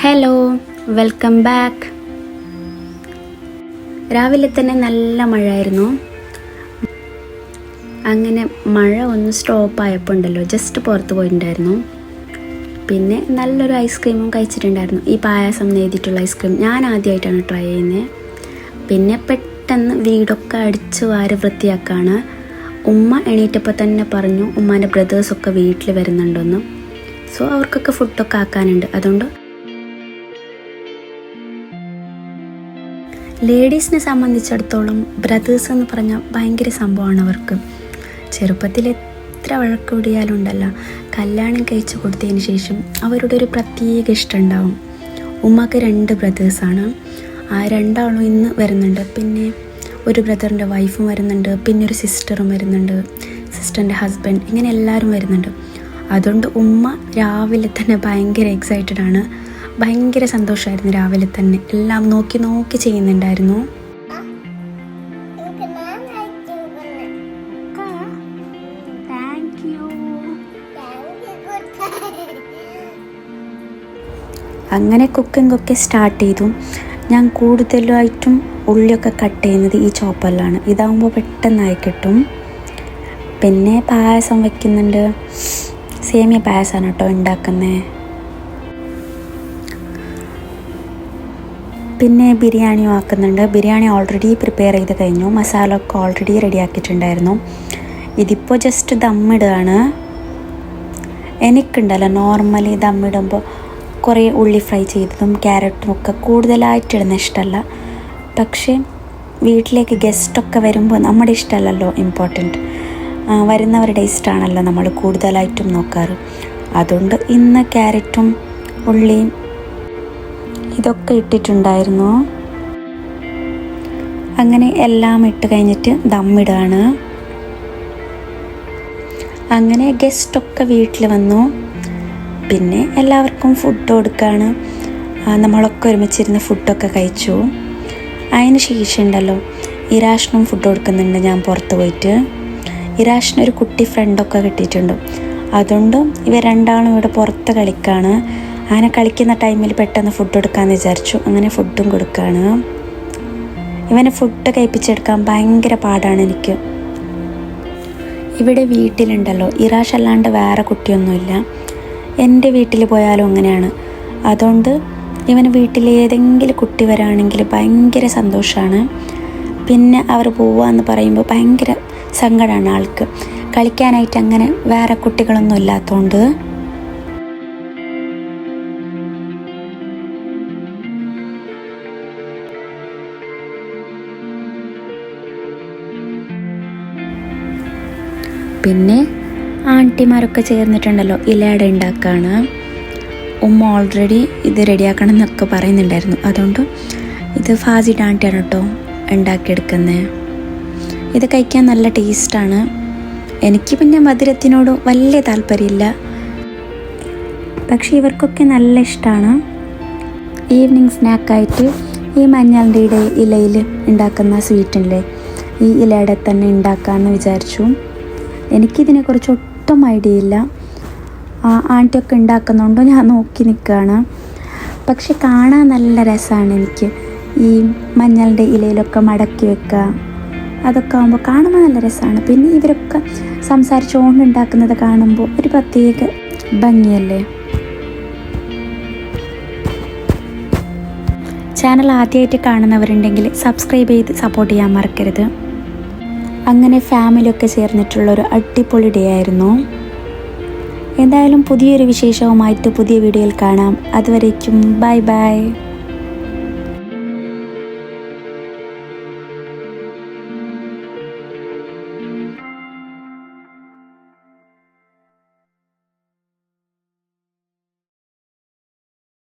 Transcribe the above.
Hello, welcome back. രാവിലെ തന്നെ നല്ല മഴയായിരുന്നു. അങ്ങനെ മഴ ഒന്ന് സ്റ്റോപ്പായപ്പോൾ ഉണ്ടല്ലോ ജസ്റ്റ് പുറത്ത് പോയിട്ടുണ്ടായിരുന്നു. പിന്നെ നല്ലൊരു ഐസ്ക്രീമും കഴിച്ചിട്ടുണ്ടായിരുന്നു. ഈ പായസം നെയ്തിട്ടുള്ള ഐസ്ക്രീം ഞാൻ ആദ്യമായിട്ടാണ് ട്രൈ ചെയ്യുന്നത്. പിന്നെ പെട്ടെന്ന് വീടൊക്കെ അടിച്ചു വാരി വൃത്തിയാക്കാണ്. ഉമ്മ എണീറ്റപ്പോൾ തന്നെ പറഞ്ഞു ഉമ്മാൻ്റെ ബ്രദേഴ്സൊക്കെ വീട്ടിൽ വരുന്നുണ്ടെന്ന്. സോ അവർക്കൊക്കെ ഫുഡൊക്കെ ആക്കാനുണ്ട്. അതുകൊണ്ട് ലേഡീസിനെ സംബന്ധിച്ചിടത്തോളം ബ്രദേഴ്സ് എന്ന് പറഞ്ഞാൽ ഭയങ്കര സംഭവമാണ് അവർക്ക്. ചെറുപ്പത്തിൽ എത്ര വഴക്കൂടിയാലും ഉണ്ടല്ലോ, കല്യാണം കഴിച്ചു കൊടുത്തതിന് ശേഷം അവരുടെ ഒരു പ്രത്യേക ഇഷ്ടം ഉണ്ടാവും. ഉമ്മക്ക് 2 ബ്രദേഴ്സാണ്. ആ 2 ആളും ഇന്ന് വരുന്നുണ്ട്. പിന്നെ ഒരു ബ്രദറിൻ്റെ വൈഫും വരുന്നുണ്ട്. പിന്നെ ഒരു സിസ്റ്ററും വരുന്നുണ്ട്, സിസ്റ്ററിൻ്റെ ഹസ്ബൻഡ്, ഇങ്ങനെ എല്ലാവരും വരുന്നുണ്ട്. അതുകൊണ്ട് ഉമ്മ രാവിലെ തന്നെ ഭയങ്കര എക്സൈറ്റഡ് ആണ്. ഭയങ്കര സന്തോഷമായിരുന്നു. രാവിലെ തന്നെ എല്ലാം നോക്കി ചെയ്യുന്നുണ്ടായിരുന്നു. അങ്ങനെ കുക്കിംഗ് ഒക്കെ സ്റ്റാർട്ട് ചെയ്തു. ഞാൻ കൂടുതലായിട്ടും ഉള്ളിയൊക്കെ കട്ട് ചെയ്യുന്നത് ഈ ചോപ്പറിലാണ്. ഇതാകുമ്പോൾ പെട്ടെന്നായി കിട്ടും. പിന്നെ പായസം വയ്ക്കുന്നുണ്ട്. സേമിയ പായസമാണ് കേട്ടോ ഉണ്ടാക്കുന്നത്. പിന്നെ ബിരിയാണിയും ആക്കുന്നുണ്ട്. ബിരിയാണി ഓൾറെഡി പ്രിപ്പയർ ചെയ്ത് കഴിഞ്ഞു. മസാല ഒക്കെ ഓൾറെഡി റെഡിയാക്കിയിട്ടുണ്ടായിരുന്നു. ഇതിപ്പോൾ ജസ്റ്റ് ദമ്മിടുകയാണ്. എനിക്കുണ്ടല്ലോ നോർമലി ദമ്മിടുമ്പോൾ കുറേ ഉള്ളി ഫ്രൈ ചെയ്തതും ക്യാരറ്റും ഒക്കെ കൂടുതലായിട്ടിടുന്ന ഇഷ്ടമല്ല. പക്ഷേ വീട്ടിലേക്ക് ഗസ്റ്റൊക്കെ വരുമ്പോൾ നമ്മുടെ ഇഷ്ടമല്ലല്ലോ ഇമ്പോർട്ടൻറ്റ്, വരുന്നവരുടെ ഇഷ്ടമാണല്ലോ നമ്മൾ കൂടുതലായിട്ടും നോക്കാറ്. അതുകൊണ്ട് ഇന്ന് ക്യാരറ്റും ഉള്ളിയും ഇതൊക്കെ ഇട്ടിട്ടുണ്ടായിരുന്നു. അങ്ങനെ എല്ലാം ഇട്ട് കഴിഞ്ഞിട്ട് ദമ്മിടുകയാണ്. അങ്ങനെ ഗസ്റ്റൊക്കെ വീട്ടിൽ വന്നു. പിന്നെ എല്ലാവർക്കും ഫുഡ് കൊടുക്കുകയാണ്. നമ്മളൊക്കെ ഒരുമിച്ചിരുന്ന് ഫുഡൊക്കെ കഴിച്ചു. അതിന് ശേഷം ഉണ്ടല്ലോ ഇരാഷിനും ഫുഡ് കൊടുക്കുന്നുണ്ട്. ഞാൻ പുറത്ത് പോയിട്ട് ഇരാഷിനൊരു കുട്ടി ഫ്രണ്ടൊക്കെ കിട്ടിയിട്ടുണ്ട്. അതുകൊണ്ട് ഇവർ 2 ആളും ഇവിടെ പുറത്ത് കളിക്കുകയാണ്. അങ്ങനെ കളിക്കുന്ന ടൈമിൽ പെട്ടെന്ന് ഫുഡ് കൊടുക്കാമെന്ന് വിചാരിച്ചു. അങ്ങനെ ഫുഡും കൊടുക്കുകയാണ്. ഇവനെ ഫുഡ് കഴിപ്പിച്ചെടുക്കാൻ ഭയങ്കര പാടാണ് എനിക്ക്. ഇവിടെ വീട്ടിലുണ്ടല്ലോ ഇറാഷ് അല്ലാണ്ട് വേറെ കുട്ടിയൊന്നുമില്ല. എൻ്റെ വീട്ടിൽ പോയാലും അങ്ങനെയാണ്. അതുകൊണ്ട് ഇവന് വീട്ടിൽ ഏതെങ്കിലും കുട്ടി വരാണെങ്കിൽ ഭയങ്കര സന്തോഷമാണ്. പിന്നെ അവർ പോവാന്ന് പറയുമ്പോൾ ഭയങ്കര സങ്കടമാണ് ആൾക്ക്. കളിക്കാനായിട്ട് അങ്ങനെ വേറെ കുട്ടികളൊന്നും ഇല്ലാത്തതുകൊണ്ട്. പിന്നെ ആൻറ്റിമാരൊക്കെ ചേർന്നിട്ടുണ്ടല്ലോ ഇലയട ഉണ്ടാക്കുകയാണ്. ഉമ്മ ഓൾറെഡി ഇത് റെഡിയാക്കണം എന്നൊക്കെ പറയുന്നുണ്ടായിരുന്നു. അതുകൊണ്ട് ഇത് ഫാസിഡ് ആൻറ്റിയാണ് കേട്ടോ ഉണ്ടാക്കിയെടുക്കുന്നത്. ഇത് കഴിക്കാൻ നല്ല ടേസ്റ്റാണ്. എനിക്ക് പിന്നെ മധുരത്തിനോട് വലിയ താല്പര്യമില്ല. പക്ഷേ ഇവർക്കൊക്കെ നല്ല ഇഷ്ടമാണ്. ഈവനിങ് സ്നാക്കായിട്ട് ഈ മഞ്ഞളിൻ്റെ ഇലയിൽ ഉണ്ടാക്കുന്ന സ്വീറ്റില്ലേ, ഈ ഇലയുടെ തന്നെ ഉണ്ടാക്കാമെന്ന് വിചാരിച്ചു. എനിക്കിതിനെക്കുറിച്ച് ഒട്ടും ഐഡിയ ഇല്ല. ആൻറ്റിയൊക്കെ ഉണ്ടാക്കുന്നുണ്ടോ ഞാൻ നോക്കി നിൽക്കുകയാണ്. പക്ഷെ കാണാൻ നല്ല രസമാണ്. എനിക്ക് ഈ മഞ്ഞളിൻ്റെ ഇലയിലൊക്കെ മടക്കി വെക്കുക, അതൊക്കെ ആകുമ്പോൾ കാണുമ്പോൾ നല്ല രസമാണ്. പിന്നെ ഇവരൊക്കെ സംസാരിച്ചുകൊണ്ട് ഉണ്ടാക്കുന്നത് കാണുമ്പോൾ ഒരു പ്രത്യേക ഭംഗിയല്ലേ. ചാനൽ ആദ്യമായിട്ട് കാണുന്നവരുണ്ടെങ്കിൽ സബ്സ്ക്രൈബ് ചെയ്ത് സപ്പോർട്ട് ചെയ്യാൻ മറക്കരുത്. അങ്ങനെ ഫാമിലിയൊക്കെ ചേർന്നിട്ടുള്ളൊരു അടിപൊളി ഡേ ആയിരുന്നു. എന്തായാലും പുതിയൊരു വിശേഷവുമായിട്ട് പുതിയ വീഡിയോയിൽ കാണാം. അതുവരേക്കും ബൈ ബൈ.